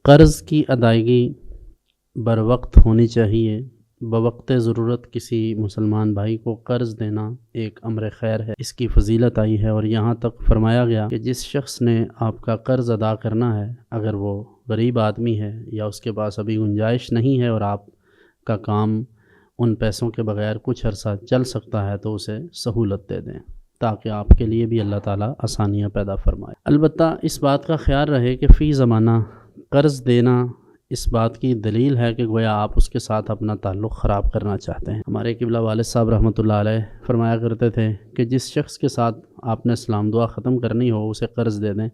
قرض کی ادائیگی بروقت ہونی چاہیے۔ بوقت ضرورت کسی مسلمان بھائی کو قرض دینا ایک امر خیر ہے، اس کی فضیلت آئی ہے، اور یہاں تک فرمایا گیا کہ جس شخص نے آپ کا قرض ادا کرنا ہے، اگر وہ غریب آدمی ہے یا اس کے پاس ابھی گنجائش نہیں ہے اور آپ کا کام ان پیسوں کے بغیر کچھ عرصہ چل سکتا ہے، تو اسے سہولت دے دیں تاکہ آپ کے لیے بھی اللہ تعالیٰ آسانیاں پیدا فرمائے۔ البتہ اس بات کا خیال رہے کہ فی زمانہ قرض دینا اس بات کی دلیل ہے کہ گویا آپ اس کے ساتھ اپنا تعلق خراب کرنا چاہتے ہیں۔ ہمارے قبلہ والد صاحب رحمۃ اللہ علیہ فرمایا کرتے تھے کہ جس شخص کے ساتھ آپ نے سلام دعا ختم کرنی ہو اسے قرض دے دیں،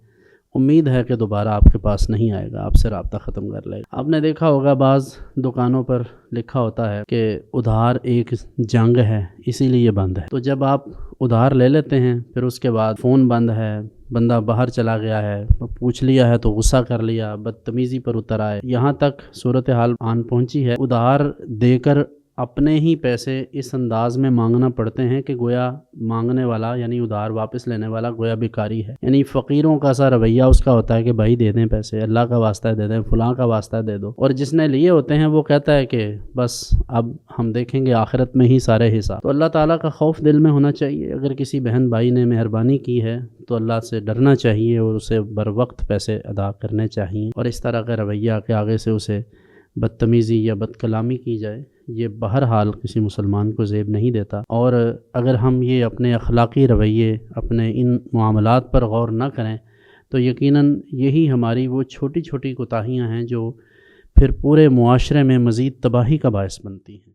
امید ہے کہ دوبارہ آپ کے پاس نہیں آئے گا، آپ سے رابطہ ختم کر لے گا۔ آپ نے دیکھا ہوگا بعض دکانوں پر لکھا ہوتا ہے کہ ادھار ایک جنگ ہے، اسی لیے بند ہے۔ تو جب آپ ادھار لے لیتے ہیں، پھر اس کے بعد فون بند ہے، بندہ باہر چلا گیا ہے، پوچھ لیا ہے تو غصہ کر لیا، بدتمیزی پر اتر آئے، یہاں تک صورتحال آن پہنچی ہے ادھار دے کر اپنے ہی پیسے اس انداز میں مانگنا پڑتے ہیں کہ گویا مانگنے والا یعنی ادھار واپس لینے والا گویا بیکاری ہے۔ یعنی فقیروں کا سا رویہ اس کا ہوتا ہے کہ بھائی دے دیں پیسے، اللہ کا واسطہ دے دیں، فلاں کا واسطہ دے دو، اور جس نے لیے ہوتے ہیں وہ کہتا ہے کہ بس اب ہم دیکھیں گے آخرت میں ہی سارے حساب۔ تو اللہ تعالیٰ کا خوف دل میں ہونا چاہیے۔ اگر کسی بہن بھائی نے مہربانی کی ہے تو اللہ سے ڈرنا چاہیے اور اسے بر وقت پیسے ادا کرنے چاہیے، اور اس طرح کا رویہ کہ آگے سے اسے بدتمیزی یا بد کلامی کی جائے، یہ بہرحال کسی مسلمان کو زیب نہیں دیتا۔ اور اگر ہم یہ اپنے اخلاقی رویے، اپنے ان معاملات پر غور نہ کریں تو یقیناً یہی ہماری وہ چھوٹی چھوٹی کوتاہیاں ہیں جو پھر پورے معاشرے میں مزید تباہی کا باعث بنتی ہیں۔